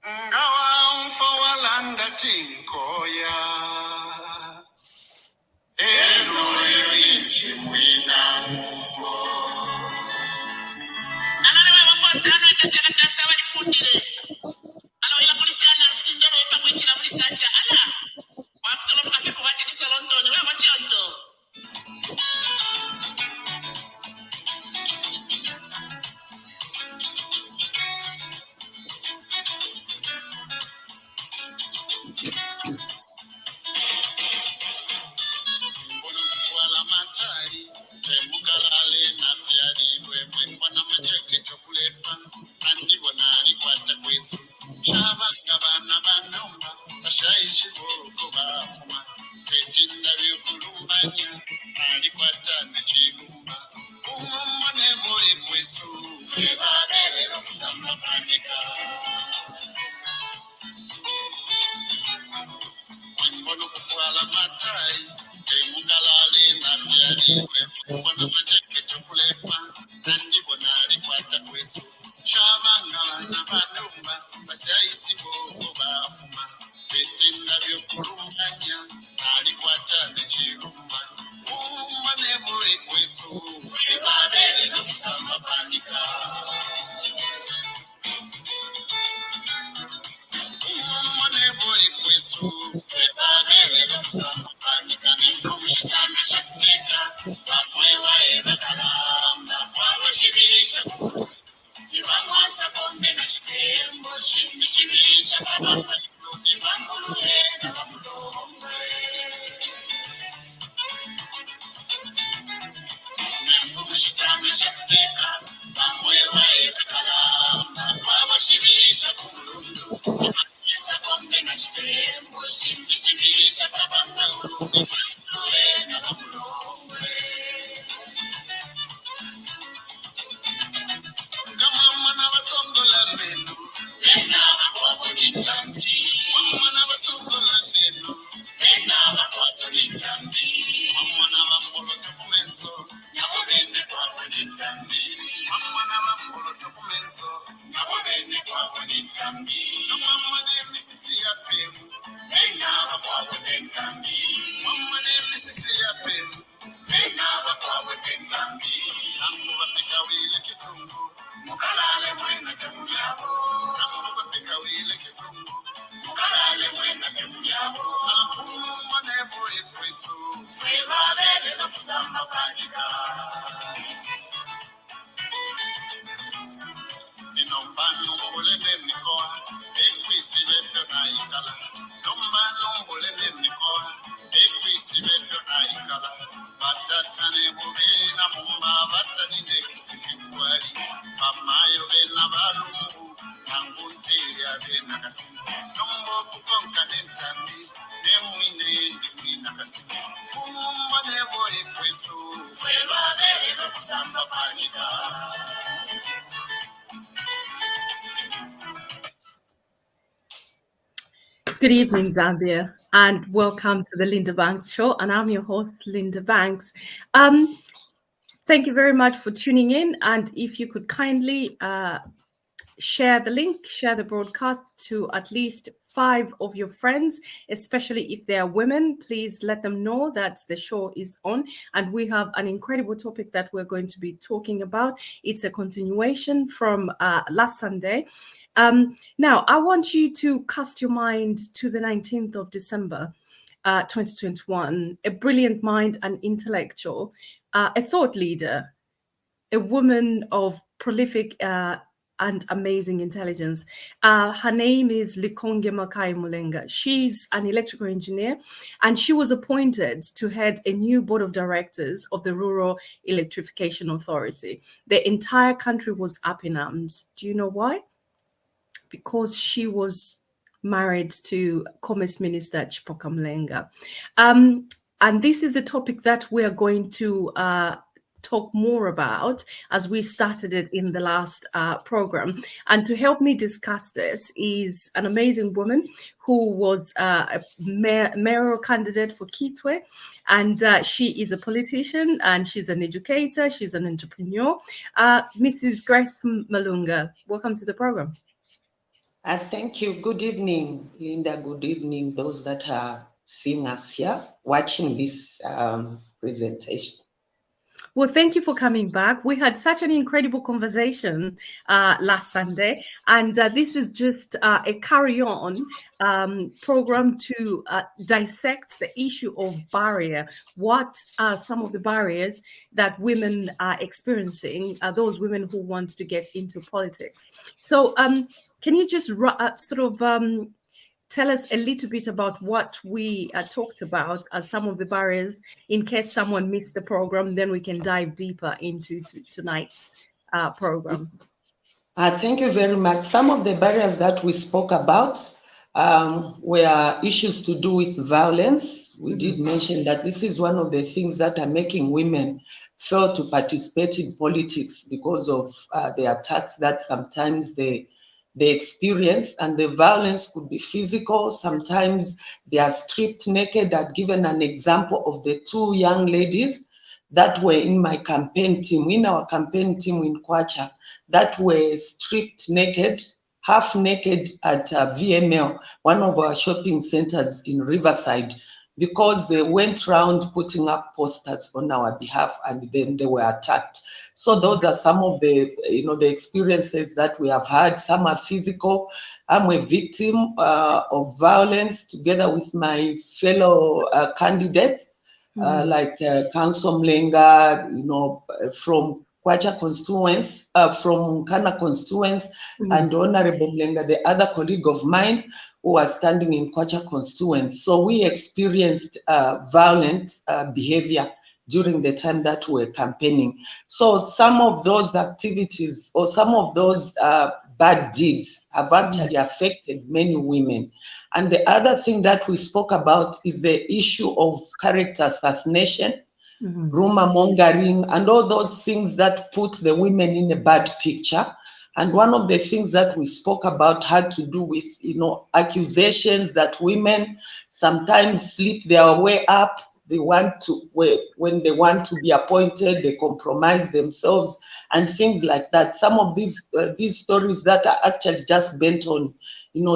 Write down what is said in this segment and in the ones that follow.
Ngawa mfowalanda tinkoya. Eno yinchi mwina mungo. Anana wakwazana kasana kasawa nipundire. Alo ila polisi ana sindoro pakwechira mulisacha. Ala. Wakutola mkafiku wati nisa London. Wewe wachiondo. Wala matai. Temukalale na fiari. Mwana macheke chokulepa. Andi bonari kwata kwesu. Chava ngabana banomba. Bashaishi boko bafuma. Tetinda vyukulumbanya. Nari kwata nechilumba. Umane boy kwesu. Febabele kusamba panika. Mbono kufuala matai. Temukalale na fiari. Mwana macheke chokulepa. Andi bonari kwata kwesu. Chava ngabana banomba. Bashaishi boko bafuma. Tetinda vyukulumbanya. Nari kwata nechilumba. Umane boy kwesu. Febabele kusamba panika. Umane boy kwesu. Febabele kusamba panika. Nifumshisana shakutika. Wapwewa ebakalamba. Wawashibirisha kudu. Nibamwasa kombe na shitembo. Shimishibirisha kabamba. Nibambuluhe na bambulombe. Nifumshisana shakutika. Wapwewa ebakalamba. Wawashibirisha kudu. Nibamwasa kombe na shitembo. Shimishibirisha kabamba. Nibambuluhe na bambulombe. Mama basongola menu, ena bakwabo nitambi. Mama basongola menu, ena bakwabo nitambi. Mama bapolo tokumenso, nabo bene kwabo nitambi. Mama bapolo tokumenso, nabo bene kwabo nitambi. Mama ne misisi ya pemu, ena bakwabo nitambi. Mama ne misisi ya pemu, ena bakwabo nitambi. Nangu bapika wile kisungu. Mukalale mwena temunyabo. Namu bapika wile kisungu. Mukalale mwena temunyabo. Alapumu mwanebo ekwesu. Febabele na kusamba panika. Inombano mbulene mikoa. Ekwisi vefyo na ikala. Nombano mbulene mikoa. Ekwisi vefyo na ikala. Batatane bubena mumba. Batani nekisiki kwali. Mamayo bena balumbu. Nangunti ya bena kasi. Nombo kukonka nentambi. Nemwine ndimwina kasi. Kumumba nebo ekwesu. Febabele no kusamba panika. Good evening, Zambia, and welcome to the Linda Banks Show. And I'm your host, Linda Banks. Thank you very much for tuning in. And if you could kindly share the link, share the broadcast to at least 5 of your friends, especially if they are women, please let them know that the show is on. And we have an incredible topic that we're going to be talking about. It's a continuation from last Sunday. Now, I want you to cast your mind to the 19th of December, 2021, a brilliant mind and intellectual, a thought leader, a woman of prolific and amazing intelligence. Her name is Likonge Makai Mulenga. She's an electrical engineer, and she was appointed to head a new board of directors of the Rural Electrification Authority. The entire country was up in arms. Do you know why? Because she was married to Commerce Minister Chipoka Mlenga. And this is the topic that we are going to talk more about as we started it in the last program. And to help me discuss this is an amazing woman who was a mayoral candidate for Kitwe. And she is a politician and she's an educator. She's an entrepreneur. Mrs. Grace Malunga, welcome to the program. Thank you. Good evening, Linda. Good evening, those that are seeing us here, watching this presentation. Well, thank you for coming back. We had such an incredible conversation last Sunday, and this is just a carry-on program to dissect the issue of barrier. What are some of the barriers that women are experiencing? Those women who want to get into politics. So, can you just sort of tell us a little bit about what we talked about as some of the barriers in case someone missed the program, then we can dive deeper into tonight's program. Thank you very much. Some of the barriers that we spoke about were issues to do with violence. We did mention that this is one of the things that are making women fail to participate in politics because of the attacks that sometimes they experience, and the violence could be physical. Sometimes they are stripped naked. I've given an example of the two young ladies that were in my campaign team, in our campaign team in Kwacha, that were stripped naked, half naked at VML, one of our shopping centers in Riverside, because they went around putting up posters on our behalf, and then they were attacked. So those are some of the, the experiences that we have had. Some are physical. I'm a victim of violence together with my fellow candidates, like Council Mlenga, from Kwacha constituents, from Kana constituents, and Honorable Mlenga, the other colleague of mine who was standing in Kwacha constituents. So we experienced violent behavior during the time that we were campaigning. So some of those activities or some of those bad deeds have actually affected many women. And the other thing that we spoke about is the issue of character assassination, rumor mongering, and all those things that put the women in a bad picture. And one of the things that we spoke about had to do with, accusations that women sometimes sleep their way up. They want to, when they want to be appointed, they compromise themselves and things like that. Some of these stories that are actually just bent on,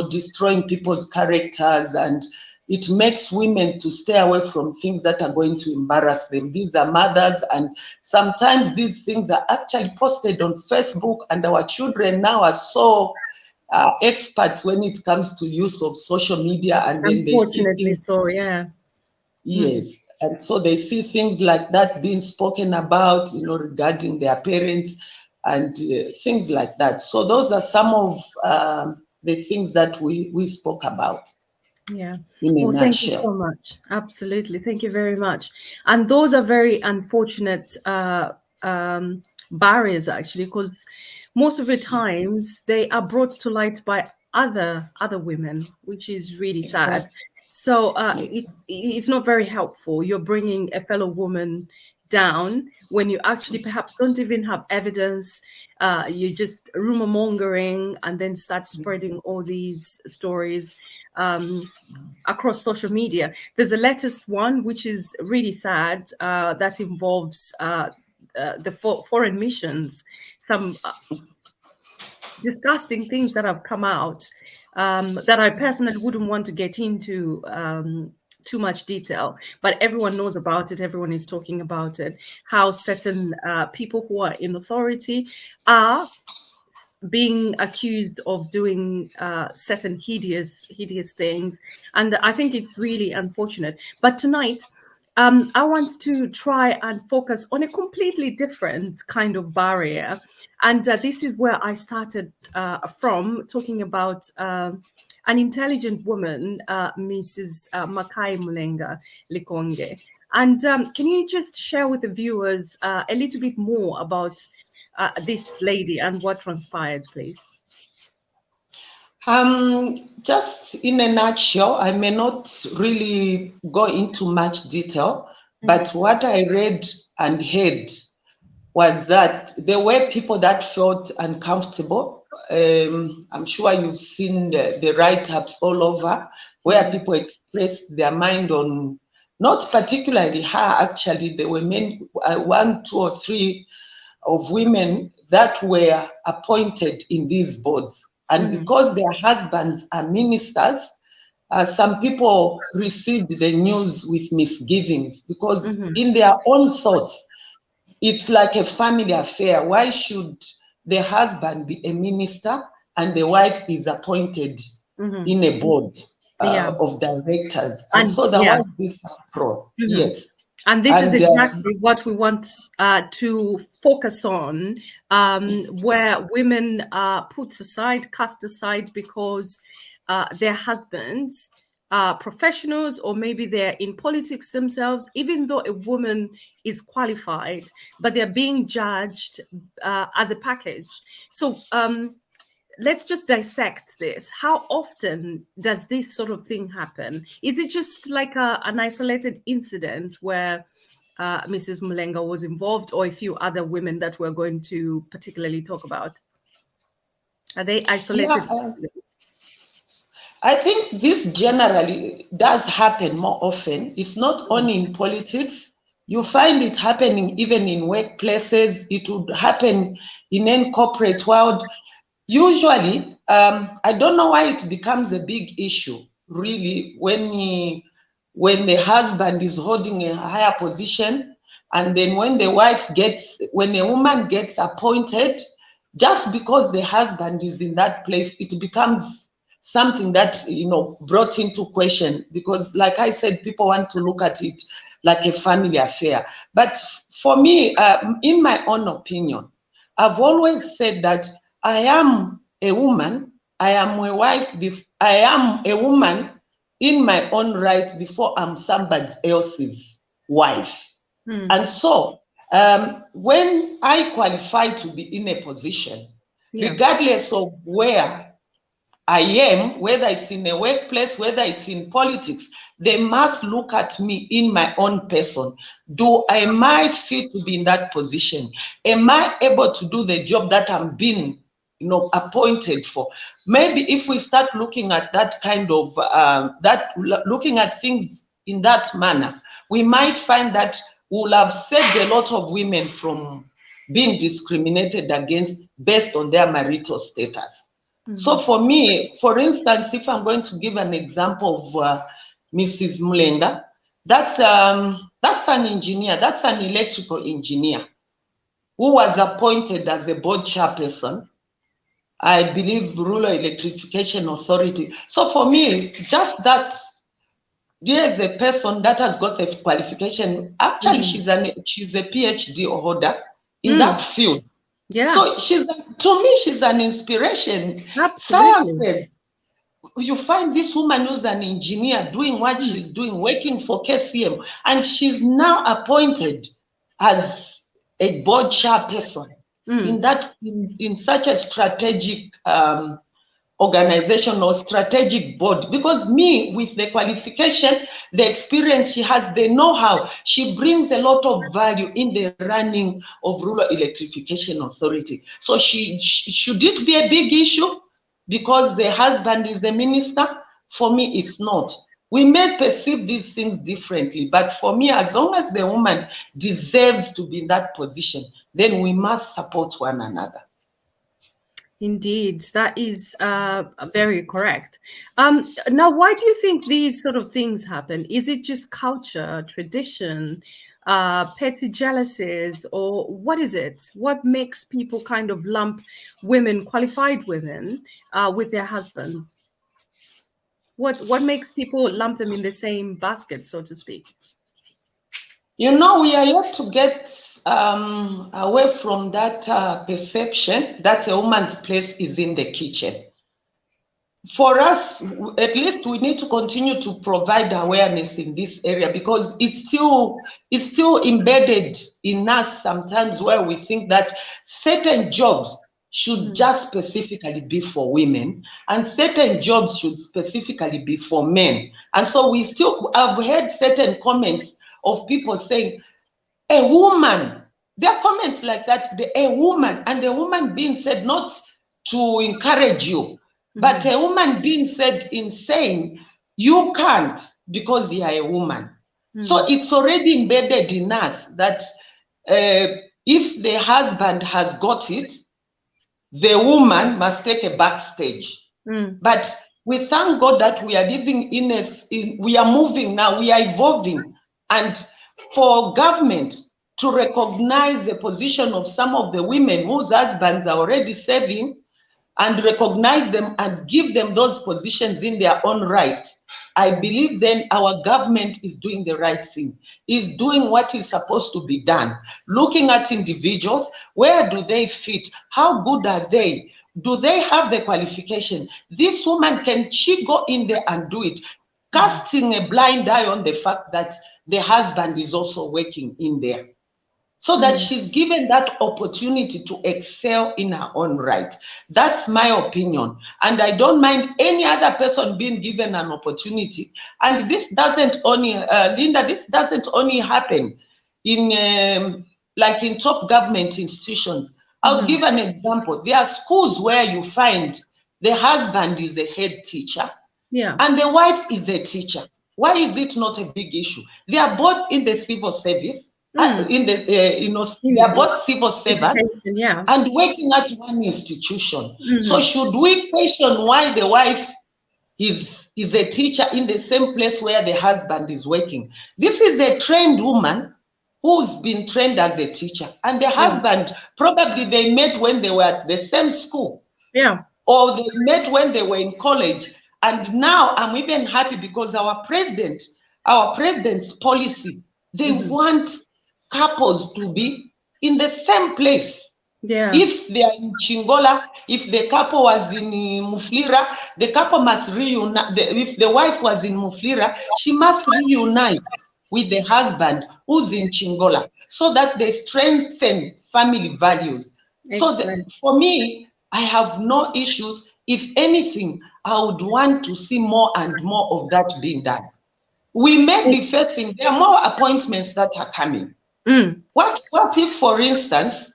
destroying people's characters, and it makes women to stay away from things that are going to embarrass them. These are mothers, and sometimes these things are actually posted on Facebook, and our children now are so experts when it comes to use of social media, and then they see Unfortunately, things. so yeah. Yes. And so they see things like that being spoken about, regarding their parents and things like that. So those are some of the things that we spoke about. Yeah. In a Well, thank you nutshell. so much. Absolutely. Thank you very much. And those are very unfortunate barriers, actually, because most of the times they are brought to light by other women, which is really sad. So it's not very helpful. You're bringing a fellow woman down when you actually perhaps don't even have evidence. You just rumor mongering and then start spreading all these stories across social media. There's a latest one which is really sad that involves the foreign missions. Some disgusting things that have come out that I personally wouldn't want to get into too much detail, but everyone knows about it. Everyone is talking about it. How certain people who are in authority are being accused of doing certain hideous things, and I think it's really unfortunate. But tonight, I want to try and focus on a completely different kind of barrier, and this is where I started from, talking about an intelligent woman, Mrs. Makai Mulenga Likonge. And can you just share with the viewers a little bit more about this lady and what transpired, please? Just in a nutshell, I may not really go into much detail, but what I read and heard was that there were people that felt uncomfortable. I'm sure you've seen the write-ups all over where people expressed their mind on, not particularly her, actually, there were many, 1, 2, or 3 of women that were appointed in these boards. And because their husbands are ministers, some people received the news with misgivings, because in their own thoughts, it's like a family affair. Why should the husband be a minister and the wife is appointed in a board of directors? And so there was this uproar. Yes. And this is exactly what we want to focus on, where women are put aside, cast aside, because their husbands are professionals, or maybe they're in politics themselves, even though a woman is qualified, but they're being judged as a package. So let's just dissect this. How often does this sort of thing happen? Is it just like an isolated incident where Mrs. Malunga was involved, or a few other women that we're going to particularly talk about? Are they isolated incidents? I think this generally does happen more often. It's not only in politics. You find it happening even in workplaces. It would happen in any corporate world. Usually, I don't know why it becomes a big issue, really, when the husband is holding a higher position, and then when a woman gets appointed, just because the husband is in that place, it becomes something that, brought into question, because like I said, people want to look at it like a family affair. But for me, in my own opinion, I've always said that I am a woman, I am a wife, I am a woman in my own right before I'm somebody else's wife. And so when I qualify to be in a position, regardless of where I am, whether it's in a workplace, whether it's in politics, they must look at me in my own person. Am I fit to be in that position? Am I able to do the job that I'm being, appointed for? Maybe if we start looking at that kind of, looking at things in that manner, we might find that we'll have saved a lot of women from being discriminated against based on their marital status. So for me, for instance, if I'm going to give an example of Mrs. Malunga, that's an engineer, that's an electrical engineer who was appointed as a board chairperson, I believe, Rural Electrification Authority. So for me, just that, here's a person that has got the qualification. Actually, she's a PhD holder in that field. Yeah. So to me, she's an inspiration. Absolutely. You find this woman who's an engineer doing what she's doing, working for KCM, and she's now appointed as a board chairperson in such a strategic organization or strategic board. Because me, with the qualification, the experience she has, the know-how, she brings a lot of value in the running of Rural Electrification Authority. So should it be a big issue because the husband is a minister? For me, it's not. We may perceive these things differently, but for me, as long as the woman deserves to be in that position, then we must support one another. Indeed, that is very correct. Now, why do you think these sort of things happen? Is it just culture, tradition, petty jealousies, or what is it? What makes people kind of lump women, qualified women, with their husbands? What makes people lump them in the same basket, so to speak? We are yet to get away from that perception that a woman's place is in the kitchen. For us, at least, we need to continue to provide awareness in this area, because it's still embedded in us sometimes, where we think that certain jobs should just specifically be for women and certain jobs should specifically be for men. And so I've heard certain comments of people saying, a woman, there are comments like that, a woman, and the woman being said not to encourage you, but a woman being said in saying, you can't because you are a woman. So it's already embedded in us that if the husband has got it, the woman must take a backstage. But we thank God that we are living we are moving now, we are evolving. And for government to recognize the position of some of the women whose husbands are already serving and recognize them and give them those positions in their own right, I believe then our government is doing the right thing, is doing what is supposed to be done, looking at individuals, where do they fit, how good are they, do they have the qualification, this woman, can she go in there and do it, casting a blind eye on the fact that the husband is also working in there, so that she's given that opportunity to excel in her own right. That's my opinion. And I don't mind any other person being given an opportunity. And this doesn't only, Linda, this doesn't only happen in, like in top government institutions. I'll give an example. There are schools where you find the husband is a head teacher, and the wife is a teacher. Why is it not a big issue? They are both in the civil service. They are both civil servants and working at one institution. So should we question why the wife is a teacher in the same place where the husband is working? This is a trained woman who's been trained as a teacher, and the husband, probably they met when they were at the same school, or they met when they were in college. And now I'm even happy because our president's policy, they want couples to be in the same place. If they are in Chingola, if the couple was in Muflira, the couple must reunite. If the wife was in Muflira, she must reunite with the husband who's in Chingola, so that they strengthen family values. So for me, I have no issues. If anything, I would want to see more and more of that being done. We may be facing, there are more appointments that are coming. What if, for instance,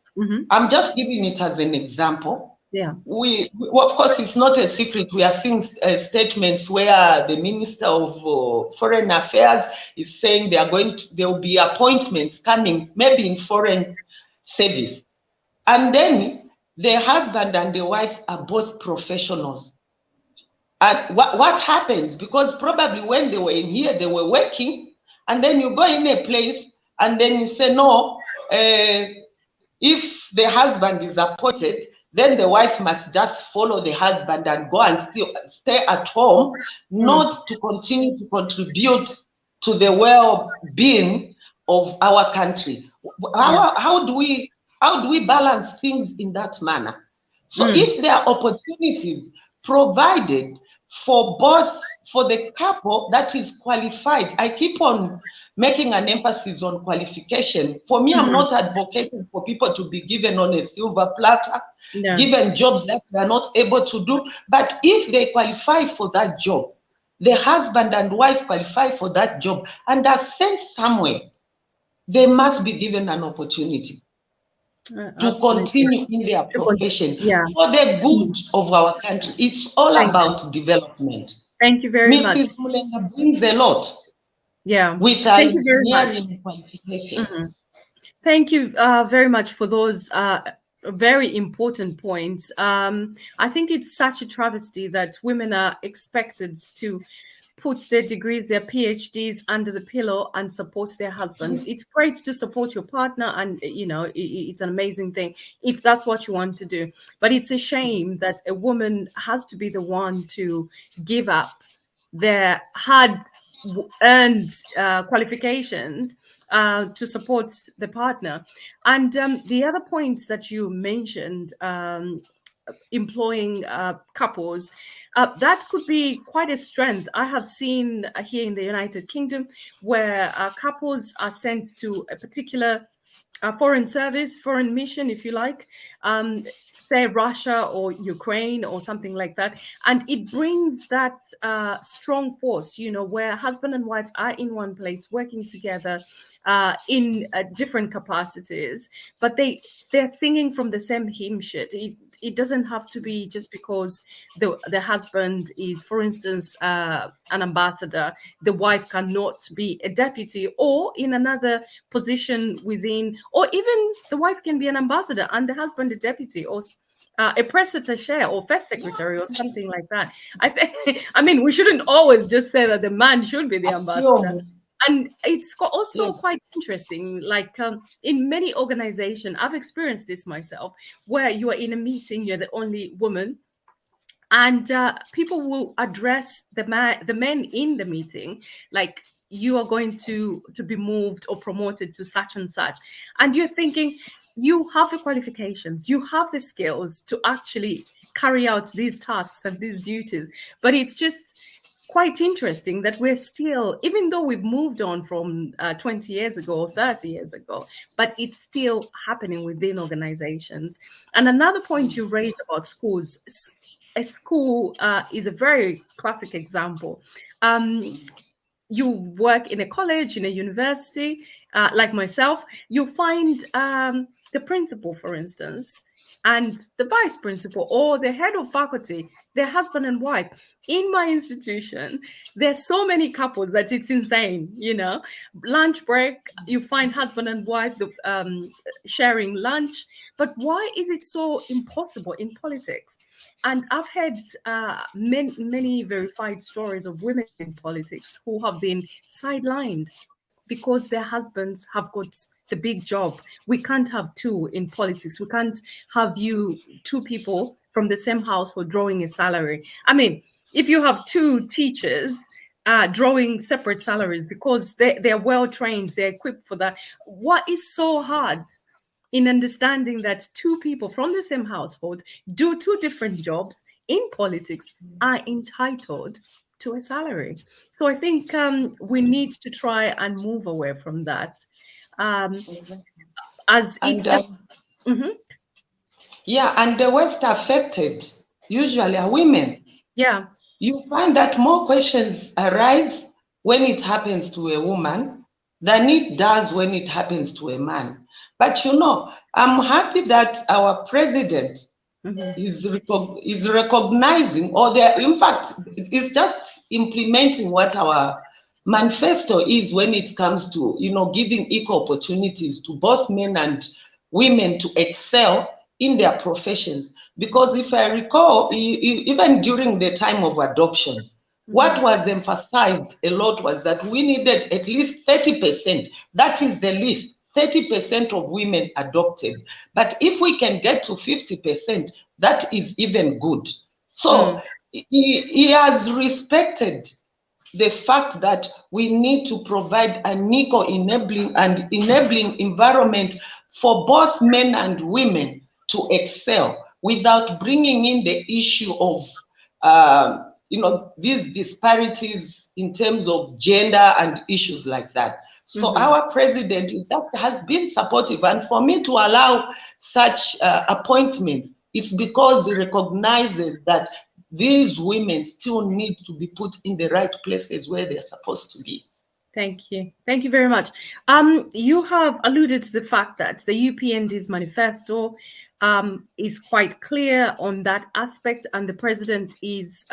I'm just giving it as an example. We of course, it's not a secret. We are seeing statements where the Minister of Foreign Affairs is saying there will be appointments coming, maybe in foreign service. And then the husband and the wife are both professionals. And what happens? Because probably when they were in here, they were working, and then you go in a place, and then you say, no, if the husband is appointed, then the wife must just follow the husband and go and still stay at home, not to continue to contribute to the well-being of our country. How do we balance things in that manner? So if there are opportunities provided for the couple that is qualified, I keep on making an emphasis on qualification. For me, I'm not advocating for people to be given on a silver platter, given jobs that they are not able to do. But if they qualify for that job, the husband and wife qualify for that job and are sent somewhere, they must be given an opportunity to continue in their profession for the good of our country. It's all about development. Thank you very much. Mrs. Mulenga brings a lot. With our engineering qualification. Thank you very much for those very important points. I think it's such a travesty that women are expected to put their degrees, their PhDs under the pillow and support their husbands. It's great to support your partner, and it's an amazing thing if that's what you want to do. But it's a shame that a woman has to be the one to give up their hard-earned qualifications to support the partner. And the other points that you mentioned, employing couples, that could be quite a strength. I have seen here in the United Kingdom where couples are sent to a particular foreign service, foreign mission, if you like, say Russia or Ukraine or something like that. And it brings that strong force, where husband and wife are in one place working together in different capacities, but they're singing from the same hymn sheet. It doesn't have to be just because the husband is, for instance, an ambassador. The wife cannot be a deputy or in another position within, or even the wife can be an ambassador and the husband a deputy, or a press attaché or first secretary or something like that. I mean, we shouldn't always just say that the man should be the ambassador. And it's also quite interesting, like in many organizations, I've experienced this myself, where you are in a meeting, you're the only woman, and people will address the men in the meeting, like, you are going to be moved or promoted to such and such. And you're thinking, you have the qualifications, you have the skills to actually carry out these tasks and these duties. But it's just quite interesting that we're still, even though we've moved on from 20 years ago or 30 years ago, but it's still happening within organizations. And another point you raised about schools, a school is a very classic example. You work in a college, in a university, like myself, you find the principal, for instance, and the vice principal or the head of faculty, their husband and wife. In my institution, there's so many couples that it's insane, you know. Lunch break, you find husband and wife sharing lunch. But why is it so impossible in politics? And I've had many verified stories of women in politics who have been sidelined because their husbands have got the big job. We can't have two in politics. We can't have two people from the same household drawing a salary. I mean, if you have two teachers drawing separate salaries because they're well trained, they're equipped for that, what is so hard in understanding that two people from the same household do two different jobs in politics are entitled to a salary? So I think we need to try and move away from that. As it's just... Yeah, and the worst affected usually are women. Yeah. You find that more questions arise when it happens to a woman than it does when it happens to a man. But you know, I'm happy that our president is recognizing, or in fact, is just implementing what our manifesto is when it comes to, you know, giving equal opportunities to both men and women to excel in their professions. Because if I recall, even during the time of adoption, what was emphasized a lot was that we needed at least 30%. That is the least. 30% of women adopted. But if we can get to 50%, that is even good. So he has respected the fact that we need to provide an equal enabling environment for both men and women to excel without bringing in the issue of, you know, these disparities in terms of gender and issues like that. So our president, in fact, has been supportive. And for me to allow such appointments, it's because he recognizes that these women still need to be put in the right places where they're supposed to be. Thank you. Thank you very much. You have alluded to the fact that the UPND's manifesto is quite clear on that aspect, and the president is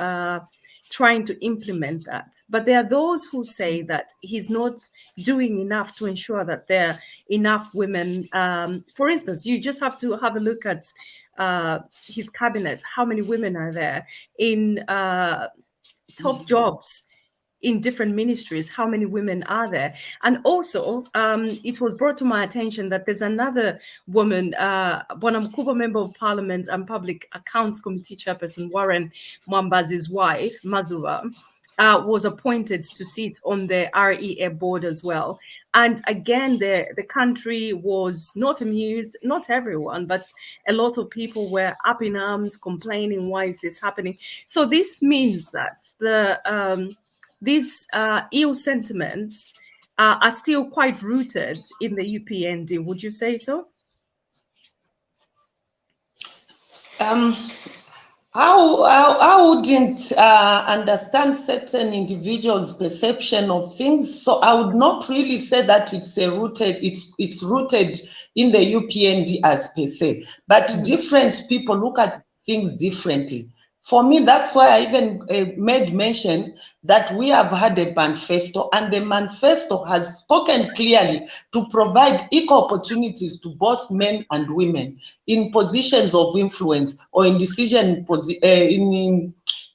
trying to implement that. But there are those who say that he's not doing enough to ensure that there are enough women. For instance, you just have to have a look at his cabinet. How many women are there in top jobs in different ministries? How many women are there? And also, it was brought to my attention that there's another woman, Bonamkuba Member of Parliament and Public Accounts Committee Chairperson Warren Mwambazi's wife, Mazuba, was appointed to sit on the REA board as well. And again, the country was not amused, not everyone, but a lot of people were up in arms, complaining, why is this happening? So this means that these ill sentiments are still quite rooted in the UPND. Would you say so? I wouldn't understand certain individuals' perception of things, so I would not really say that it's rooted in the UPND as per se. But different people look at things differently. For me, that's why I even made mention that we have had a manifesto, and the manifesto has spoken clearly to provide equal opportunities to both men and women in positions of influence or in decision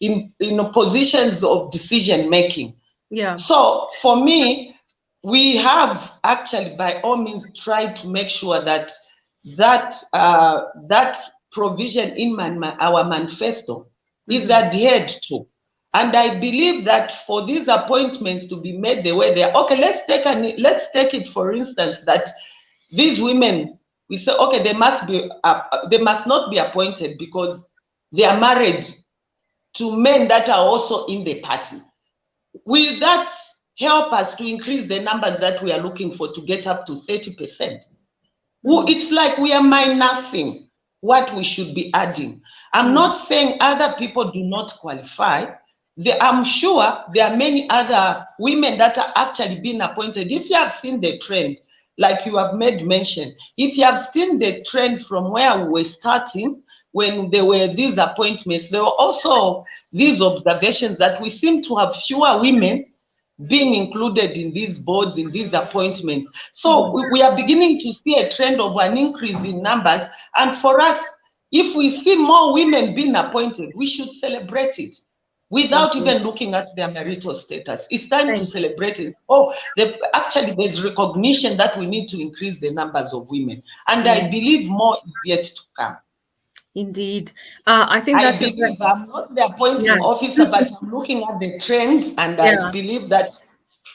in positions of decision making. Yeah. So for me, we have actually by all means tried to make sure that that provision in our manifesto is adhered to. And I believe that for these appointments to be made the way they are, okay, let's take it for instance that these women, we say, okay, they must not be appointed because they are married to men that are also in the party. Will that help us to increase the numbers that we are looking for to get up to 30%? Well, it's like we are minusing what we should be adding. I'm not saying other people do not qualify. I'm sure there are many other women that are actually being appointed. If you have seen the trend, like you have made mention, if you have seen the trend from where we were starting, when there were these appointments, there were also these observations that we seem to have fewer women being included in these boards, in these appointments. So we are beginning to see a trend of an increase in numbers. And for us, if we see more women being appointed, we should celebrate it without even looking at their marital status. It's time to celebrate it. Actually, there's recognition that we need to increase the numbers of women. And I believe more is yet to come. Indeed. I think that's I'm not the appointing officer, but I'm looking at the trend, and I believe that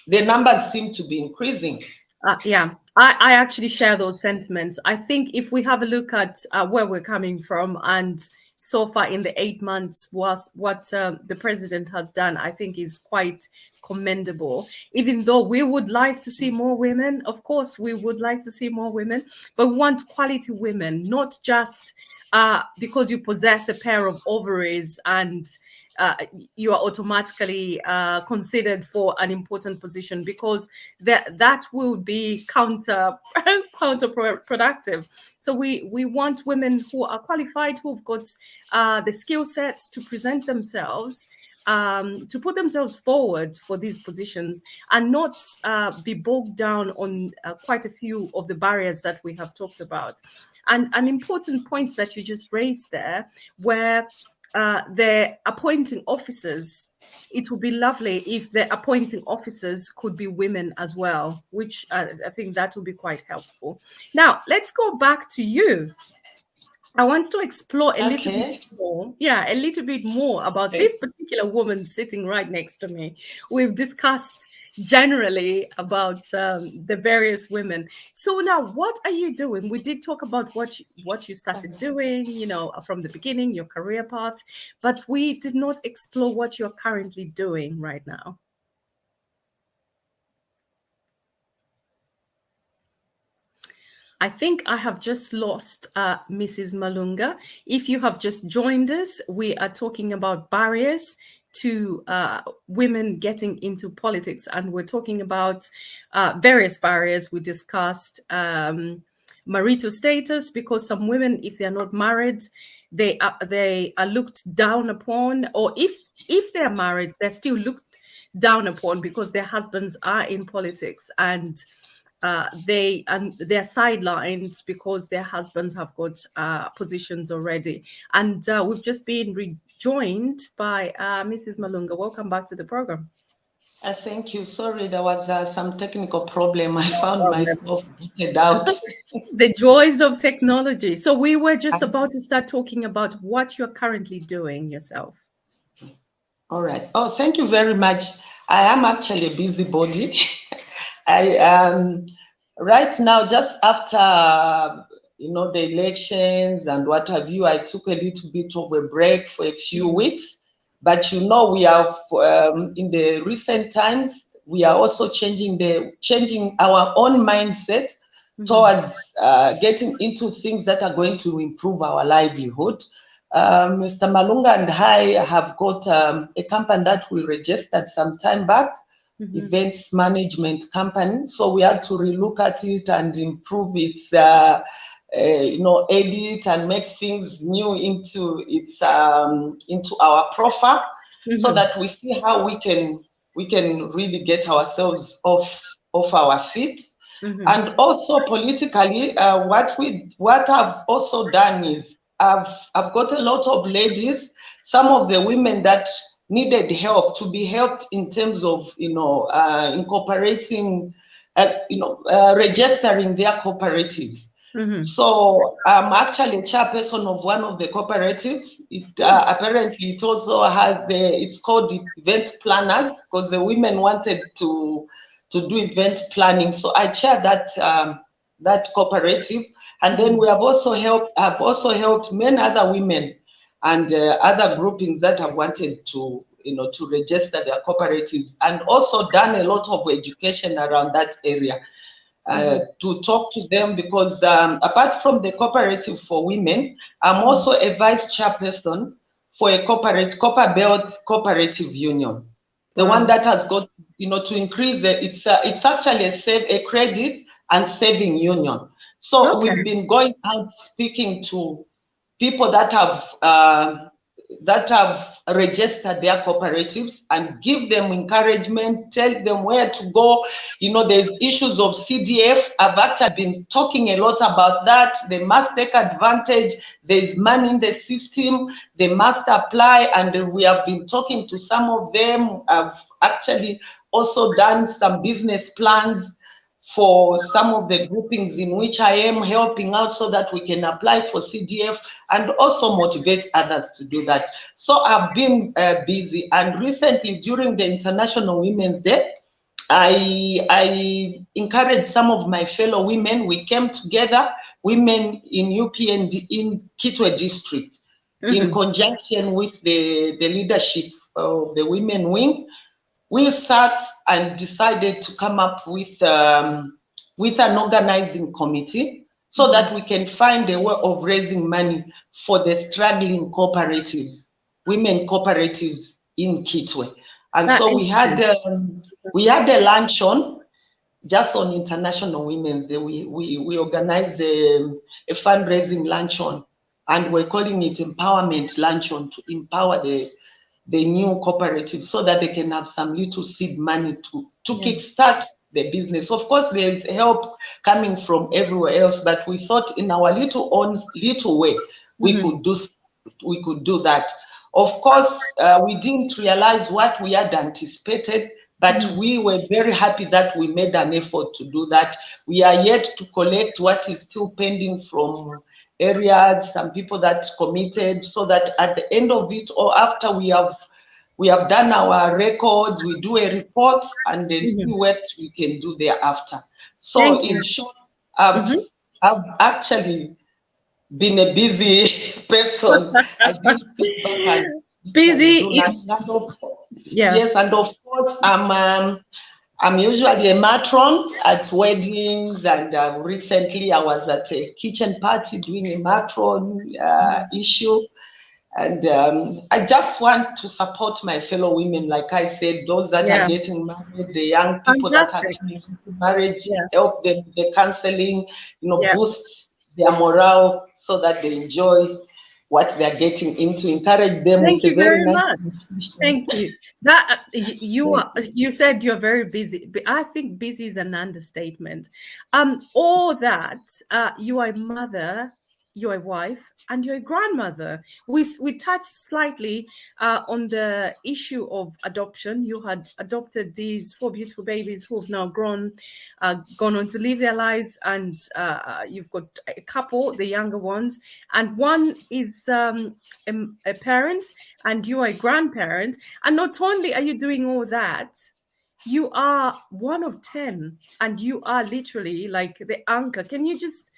the numbers seem to be increasing. I actually share those sentiments. I think if we have a look at where we're coming from, and so far in the 8 months was what the president has done, I think is quite commendable. Even though we would like to see more women, of course, we would like to see more women, but we want quality women, not just because you possess a pair of ovaries and you are automatically considered for an important position, because that will be counterproductive. So we want women who are qualified, who've got the skill sets to present themselves, to put themselves forward for these positions, and not be bogged down on quite a few of the barriers that we have talked about. And an important point that you just raised there, where the appointing officers, it would be lovely if the appointing officers could be women as well, which I think that would be quite helpful. Now, let's go back to you. I want to explore a little bit more. Yeah, a little bit more about this particular woman sitting right next to me. We've discussed generally about the various women. So now, what are you doing? We did talk about what you started doing, you know, from the beginning, your career path, but we did not explore what you're currently doing right now. I think I have just lost Mrs. Malunga. If you have just joined us, we are talking about barriers to women getting into politics, and we're talking about various barriers. We discussed marital status, because some women, if they're not married, they are looked down upon, or if they're married, they're still looked down upon because their husbands are in politics, and they're sidelined because their husbands have got positions already. And we've just been rejoined by Mrs. Malunga. Welcome back to the program. Thank you. Sorry, there was some technical problem. I found myself booted out. The joys of technology. So we were just about to start talking about what you're currently doing yourself. All right. Oh, thank you very much. I am actually a busybody. I right now, just after the elections and what have you, I took a little bit of a break for a few weeks. But we are in the recent times, we are also changing our own mindset towards getting into things that are going to improve our livelihood. Mr. Malunga and I have got a company that we registered some time back, events management company. So we had to relook at it and improve its edit and make things new into our profile, so that we see how we can really get ourselves off our feet. And also politically, what I've also done is I've got a lot of ladies, some of the women that needed help, to be helped in terms of incorporating, registering their cooperatives. So I'm actually a chairperson of one of the cooperatives. It apparently it also has it's called event planners, because the women wanted to do event planning. So I chair that cooperative, and then I've also helped many other women and other groupings that have wanted to register their cooperatives, and also done a lot of education around that area. To talk to them, because apart from the cooperative for women, I'm also a vice chairperson for a Copper Belt Cooperative Union, the one that has got to increase it's actually a credit and saving union. So we've been going out speaking to people that have registered their cooperatives, and give them encouragement, tell them where to go. There's issues of CDF. I've actually been talking a lot about that. They must take advantage. There's money in the system. They must apply. And we have been talking to some of them. I've actually also done some business plans for some of the groupings in which I am helping out, so that we can apply for CDF and also motivate others to do that. So I've been busy, and recently during the International Women's Day, I encouraged some of my fellow women. We came together, women in UPND in Kitwe district, in conjunction with the leadership of the women wing. We sat and decided to come up with an organizing committee, so that we can find a way of raising money for the struggling cooperatives, women cooperatives in Kitwe. And so we had a luncheon just on International Women's Day. We organized a fundraising luncheon, and we're calling it Empowerment Luncheon, to empower the new cooperatives, so that they can have some little seed money to kickstart the business. Of course, there's help coming from everywhere else, but we thought in our little way we could do that. Of course, we didn't realize what we had anticipated, but we were very happy that we made an effort to do that. We are yet to collect what is still pending from areas, some people that committed, so that at the end of it, or after we have done our records, we do a report, and then see what we can do thereafter. So in short, I've actually been a busy person. I didn't sit back and busy is yes, and of course I'm usually a matron at weddings, and recently I was at a kitchen party doing a matron issue. And I just want to support my fellow women, like I said, those that are getting married, the young people that are coming into marriage, help them with the counseling, boost their morale so that they enjoy what they're getting into. Encourage them. Thank you very much. Thank you. That you said you're very busy. I think busy is an understatement. All that you are a mother, you're a wife, and you're a grandmother. We touched slightly on the issue of adoption. You had adopted these 4 beautiful babies who have now gone on to live their lives, and you've got a couple, the younger ones, and one is a parent, and you are a grandparent. And not only are you doing all that, you are one of 10, and you are literally like the anchor. Can you just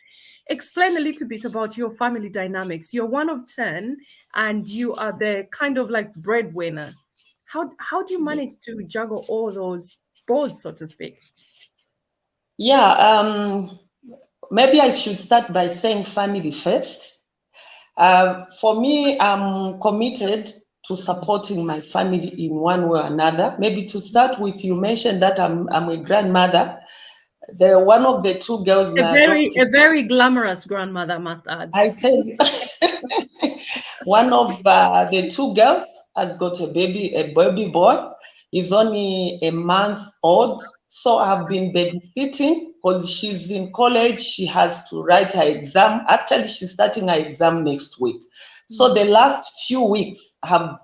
explain a little bit about your family dynamics? You're one of 10, and you are the kind of like breadwinner. How do you manage to juggle all those balls, so to speak? Yeah, maybe I should start by saying family first. For me, I'm committed to supporting my family in one way or another. Maybe to start with, you mentioned that I'm a grandmother. one of the two girls, my A adopted. very glamorous grandmother, I must add. I tell you, one of the two girls has got a baby boy. He's only a month old. So I've been babysitting because she's in college. She has to write her exam. Actually, she's starting her exam next week. So the last few weeks have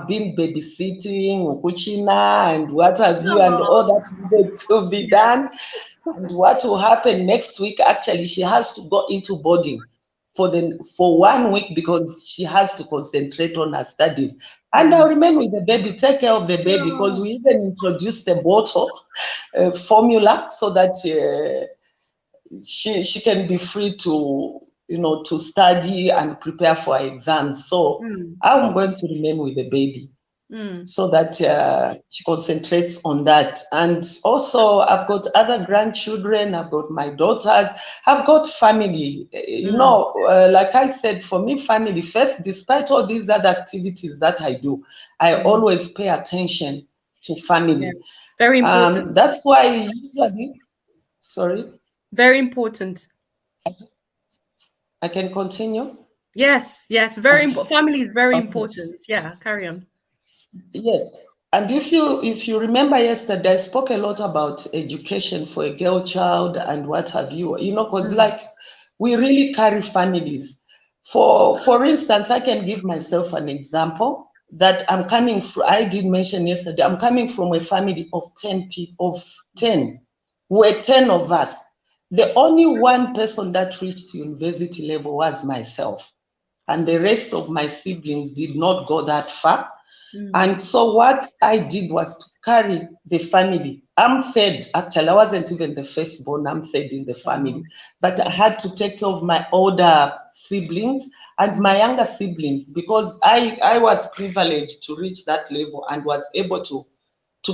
been babysitting, ukuchina, and what have you, and all that needed to be done. And what will happen next week? Actually, she has to go into boarding for 1 week because she has to concentrate on her studies. And I'll remain with the baby, take care of the baby, because we even introduced a bottle formula so that she can be free to to study and prepare for her exams. So I'm going to remain with the baby. So that she concentrates on that. And also, I've got other grandchildren, I've got my daughters, I've got family. Like I said, for me, family first, despite all these other activities that I do, I always pay attention to family. Yeah. Very important. That's why usually, sorry? Very important. I can continue? Yes, very important. Family is very important. Yeah, carry on. Yes. And if you remember yesterday, I spoke a lot about education for a girl child and what have you, because like we really carry families. For instance, I can give myself an example that I'm coming from. I did mention yesterday, I'm coming from a family of 10 people, of 10. We're 10 of us. The only one person that reached university level was myself. And the rest of my siblings did not go that far. And so what I did was to carry the family. I'm third, actually. I wasn't even the firstborn. I'm third in the family. But I had to take care of my older siblings and my younger siblings because I was privileged to reach that level and was able to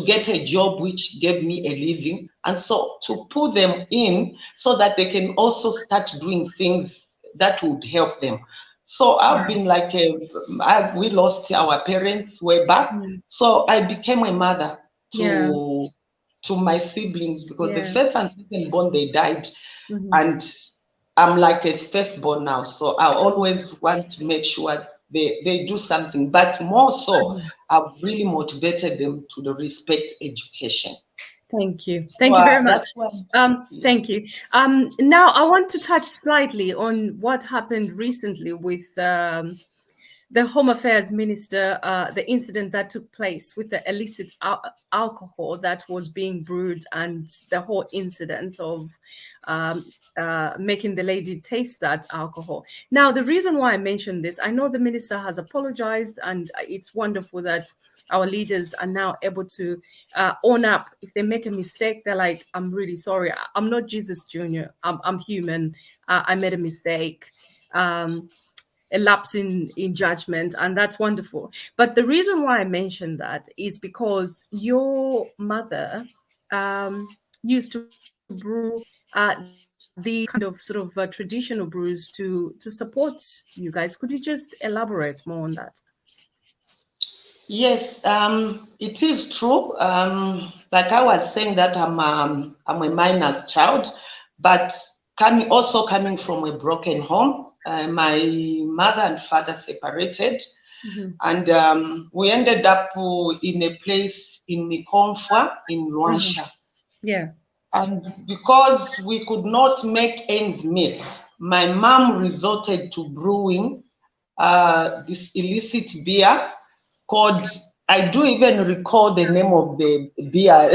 get a job which gave me a living. And so to put them in so that they can also start doing things that would help them. So I've been like we lost our parents way back. So I became a mother to my siblings because the first and second born, they died. And I'm like a firstborn now. So I always want to make sure they do something. But more so, I've really motivated them to respect education. Thank you. Thank you very much. Yes. Thank you. Now I want to touch slightly on what happened recently with the Home Affairs Minister, the incident that took place with the illicit alcohol that was being brewed and the whole incident of making the lady taste that alcohol. Now, the reason why I mentioned this, I know the minister has apologized, and it's wonderful that our leaders are now able to own up. If they make a mistake, they're like, I'm really sorry. I'm not Jesus Jr. I'm human. I made a mistake. A lapse in judgment, and that's wonderful. But the reason why I mentioned that is because your mother used to brew the kind of sort of traditional brews to support you guys. Could you just elaborate more on that? Yes, it is true. Like I was saying that I'm a miner's child, but coming from a broken home. My mother and father separated, and we ended up in a place in Mikomfwa in Luansha. Yeah. And because we could not make ends meet, my mom resorted to brewing this illicit beer called, I do even recall the name of the beer.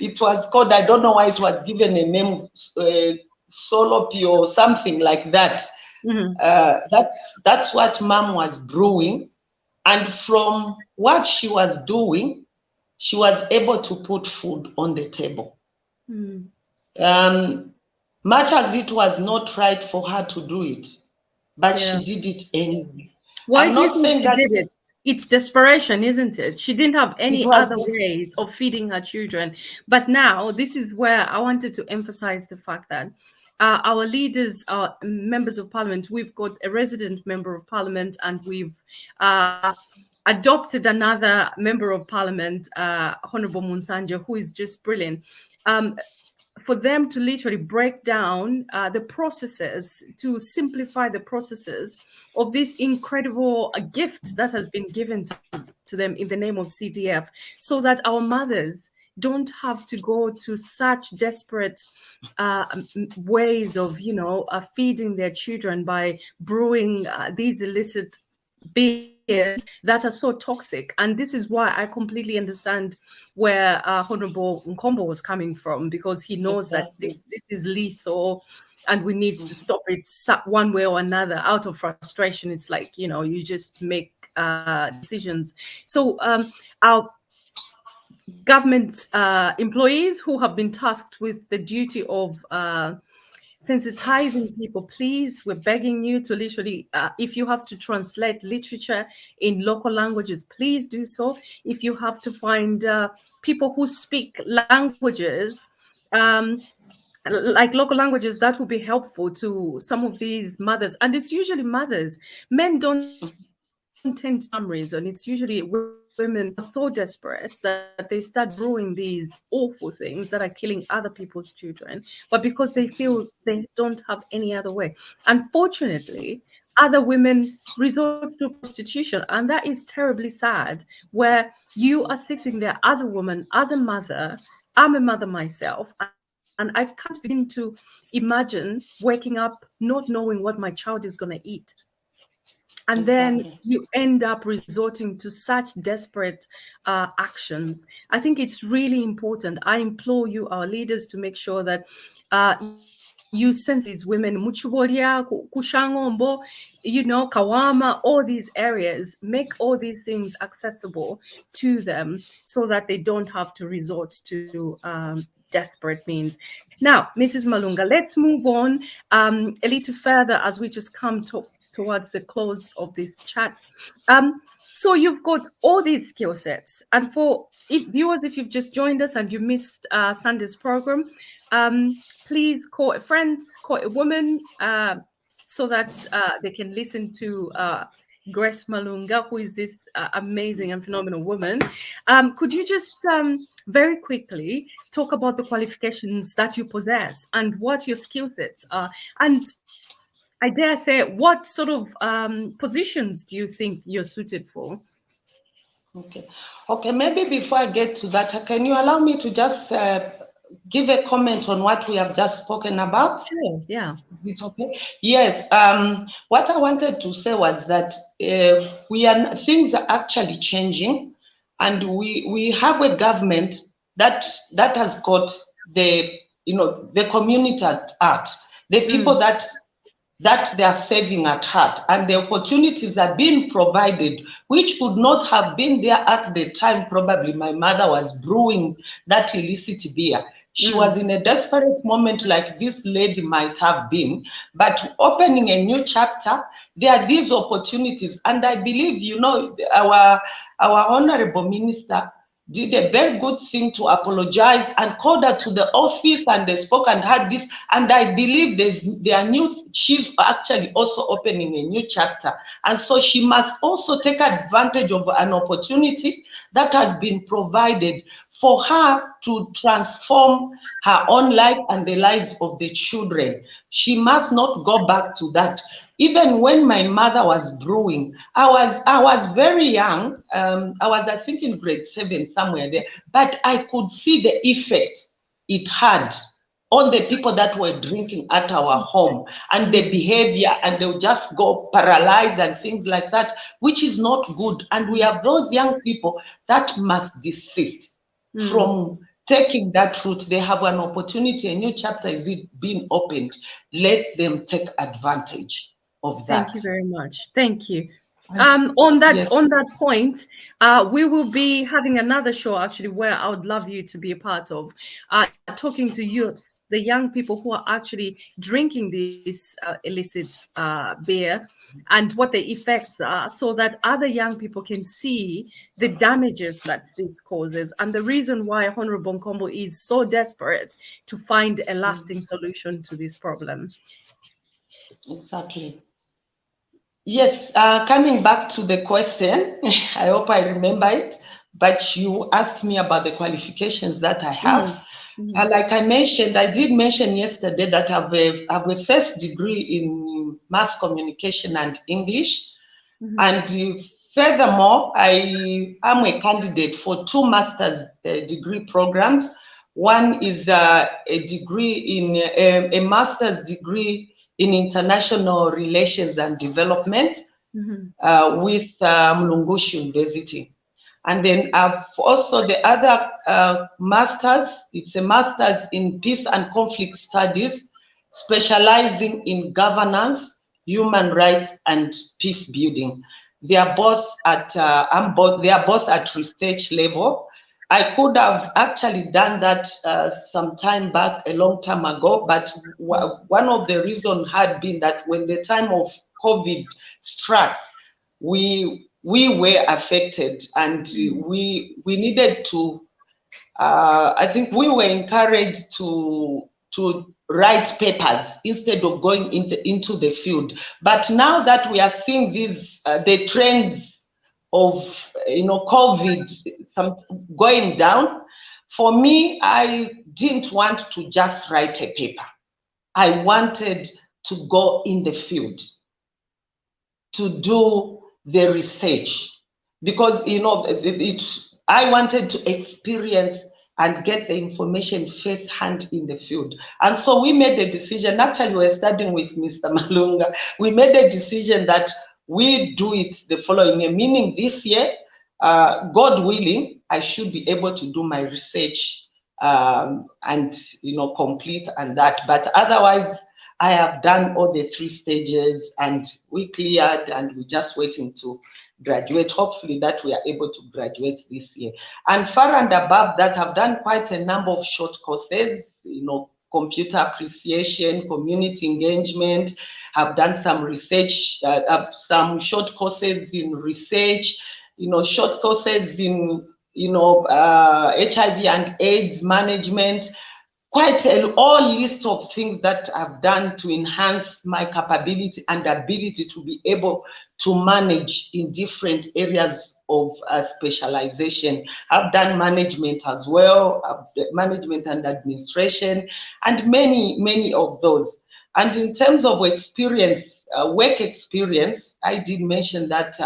It was called, I don't know why it was given a name, Solopi or something like that. That's what mom was brewing. And from what she was doing, she was able to put food on the table. Much as it was not right for her to do it, but she did it anyway. Why do you think she did it? It's desperation, isn't it? She didn't have any other ways of feeding her children. But now, this is where I wanted to emphasize the fact that our leaders are members of parliament. We've got a resident member of parliament, and we've adopted another member of parliament, Honorable Munsanja, who is just brilliant. for them to literally break down the processes, to simplify the processes of this incredible gift that has been given to them in the name of CDF, so that our mothers don't have to go to such desperate ways of, feeding their children by brewing these illicit beers that are so toxic. And this is why I completely understand where Honorable Nkombo was coming from, because he knows that this is lethal and we need to stop it one way or another. Out of frustration, it's like, you just make decisions. So our government employees who have been tasked with the duty of sensitizing people, please, we're begging you to literally, if you have to translate literature in local languages, please do so. If you have to find people who speak languages, like local languages, that will be helpful to some of these mothers. And it's usually mothers. Men don't tend to, for some reason, it's usually women are so desperate that they start brewing these awful things that are killing other people's children, but because they feel they don't have any other way. Unfortunately, other women resort to prostitution, and that is terribly sad, where you are sitting there as a woman, as a mother. I'm a mother myself, and I can't begin to imagine waking up not knowing what my child is going to eat. And then you end up resorting to such desperate actions. I think it's really important. I implore you, our leaders, to make sure that you sensitize these women, Muchuboria, Kushangombo, Kawama, all these areas, make all these things accessible to them so that they don't have to resort to desperate means. Now, Mrs. Malunga, let's move on a little further as we just come towards the close of this chat. So you've got all these skill sets, and for viewers, if you've just joined us and you missed Sunday's program, please call a friend, call a woman, so that they can listen to Grace Malunga, who is this amazing and phenomenal woman. Could you just very quickly talk about the qualifications that you possess and what your skill sets are? And I dare say, what sort of positions do you think you're suited for? Okay. Maybe before I get to that, can you allow me to just give a comment on what we have just spoken about? Sure, yeah. Is it okay? Yes. What I wanted to say was that things are actually changing, and we have a government that has got the community at heart, the people that they are serving at heart, and the opportunities are being provided, which could not have been there at the time probably my mother was brewing that illicit beer. She was in a desperate moment like this lady might have been, but opening a new chapter, there are these opportunities. And I believe, our honorable minister did a very good thing to apologize and called her to the office, and they spoke and had this. And I believe she's actually also opening a new chapter. And so she must also take advantage of an opportunity that has been provided for her to transform her own life and the lives of the children. She must not go back to that. Even when my mother was brewing, I was very young. I was, I think, in grade 7, somewhere there. But I could see the effect it had on the people that were drinking at our home, and the behavior, and they'll just go paralyzed and things like that, which is not good. And we have those young people that must desist from taking that route. They have an opportunity, a new chapter is being opened. Let them take advantage of that. Thank you very much. Thank you. On that point, we will be having another show actually where I would love you to be a part of, talking to youths, the young people who are actually drinking this illicit beer, and what the effects are, so that other young people can see the damages that this causes, and the reason why Honorable Nkombo is so desperate to find a lasting solution to this problem. Exactly. Yes, coming back to the question, I hope I remember it, but you asked me about the qualifications that I have. Like I mentioned, I did mention yesterday that I have a first degree in mass communication and English. And furthermore, I am a candidate for 2 master's degree programs. One is a degree in a master's degree in international relations and development with Mulungushi University. And then I've also the other master's, it's a master's in peace and conflict studies, specializing in governance, human rights, and peace building. They are both at they are both at research level. I could have actually done that some time back, a long time ago, but one of the reasons had been that when the time of COVID struck, we were affected, and we needed to I think we were encouraged to write papers instead of going into the field. But now that we are seeing these the trends of COVID going down, for me, I didn't want to just write a paper. I wanted to go in the field to do the research, because I wanted to experience and get the information firsthand in the field. And so we made a decision. Actually, we were studying with Mr. Malunga. We made a decision that we do it the following year, meaning this year, God willing, I should be able to do my research and complete and that. But otherwise, I have done all the 3 stages, and we cleared, and we're just waiting to graduate. Hopefully that we are able to graduate this year. And far and above that, I've done quite a number of short courses, computer appreciation, community engagement. I've done some research, some short courses in research, short courses in HIV and AIDS management. Quite a whole list of things that I've done to enhance my capability and ability to be able to manage in different areas of specialization. I've done management as well, management and administration, and many of those. And in terms of experience, work experience, I did mention that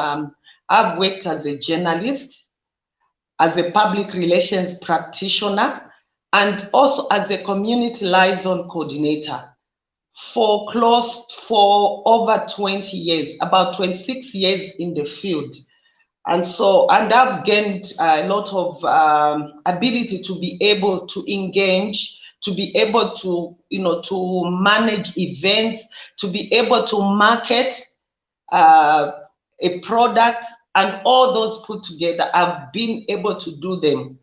I've worked as a journalist, as a public relations practitioner, and also as a community liaison coordinator for over 20 years, about 26 years in the field. And I've gained a lot of ability to be able to engage, to be able to, to manage events, to be able to market a product, and all those put together. I've been able to do them.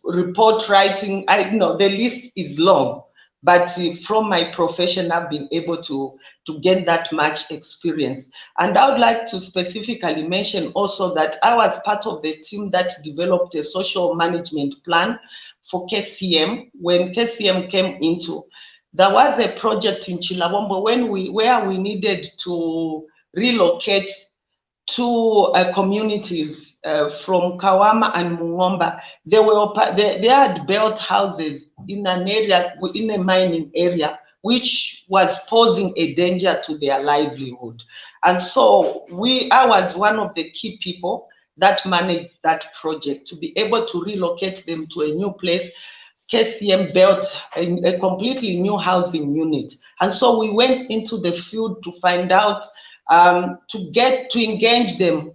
Report writing, the list is long, but from my profession, I've been able to gain that much experience. And I would like to specifically mention also that I was part of the team that developed a social management plan for KCM. When KCM came into, there was a project in Chilabombo where we needed to relocate 2 communities from Kawama and Mungomba. They had built houses in an area, in a mining area, which was posing a danger to their livelihood. And so I was one of the key people that managed that project to be able to relocate them to a new place. KCM built a completely new housing unit. And so we went into the field to find out, to engage them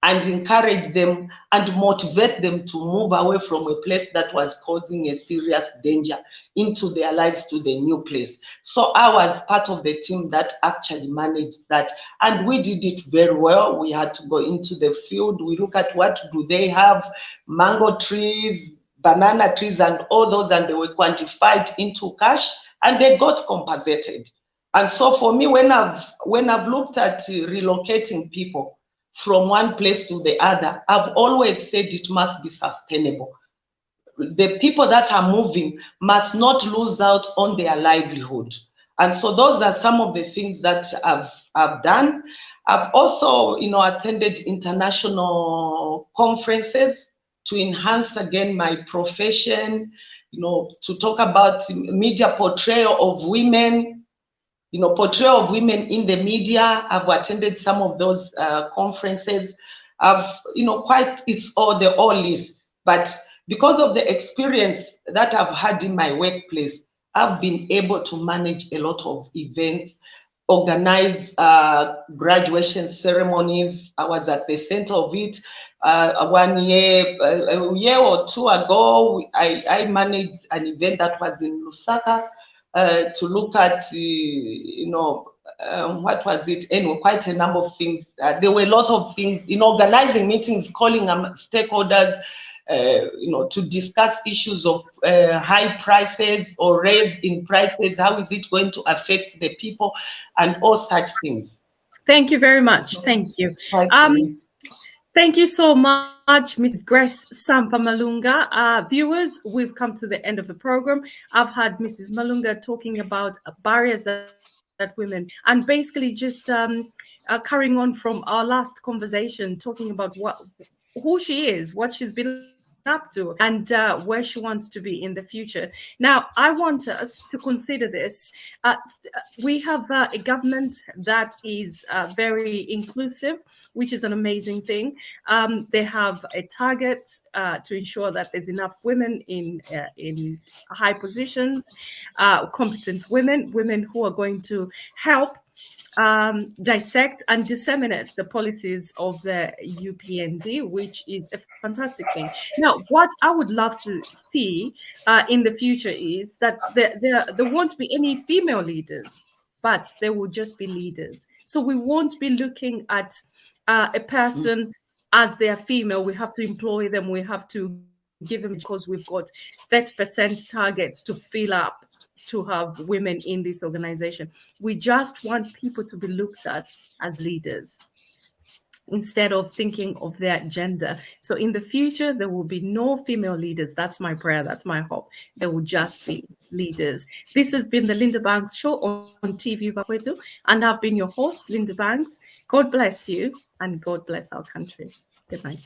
and encourage them and motivate them to move away from a place that was causing a serious danger into their lives to the new place. So I was part of the team that actually managed that, and we did it very well. We had to go into the field. We look at what do they have, mango trees, banana trees, and all those, and they were quantified into cash, and they got compensated. And so for me, when I've looked at relocating people from one place to the other, I've always said it must be sustainable. The people that are moving must not lose out on their livelihood. And so those are some of the things that I've done. I've also, attended international conferences to enhance again my profession, to talk about media portrayal of women, portrayal of women in the media. I've attended some of those conferences. It's all the all list. But because of the experience that I've had in my workplace, I've been able to manage a lot of events, organize graduation ceremonies. I was at the center of it. One year, a year or two ago, I managed an event that was in Lusaka to look at, what was it? Anyway, quite a number of things. There were a lot of things in organizing meetings, calling stakeholders, to discuss issues of high prices or raise in prices. How is it going to affect the people and all such things? Thank you very much. Thank you. Thank you so much, Mrs. Grace Sampa Malunga. Viewers, we've come to the end of the program. I've had Mrs. Malunga talking about barriers that women, and basically just carrying on from our last conversation, talking about who she is, what she's been up to, and where she wants to be in the future. Now, I want us to consider this. We have a government that is very inclusive, which is an amazing thing. They have a target to ensure that there's enough women in high positions, competent women who are going to help dissect and disseminate the policies of the UPND, which is a fantastic thing. Now, what I would love to see in the future is that there won't be any female leaders, but there will just be leaders. So we won't be looking at a person as they are female. We have to employ them. We have to give them, because we've got 30% targets to fill up to have women in this organization. We just want people to be looked at as leaders instead of thinking of their gender. So in the future, there will be no female leaders. That's my prayer. That's my hope. There will just be leaders. This has been the Linda Banks Show on TV Bakwetu, and I've been your host, Linda Banks. God bless you, and God bless our country. Good night.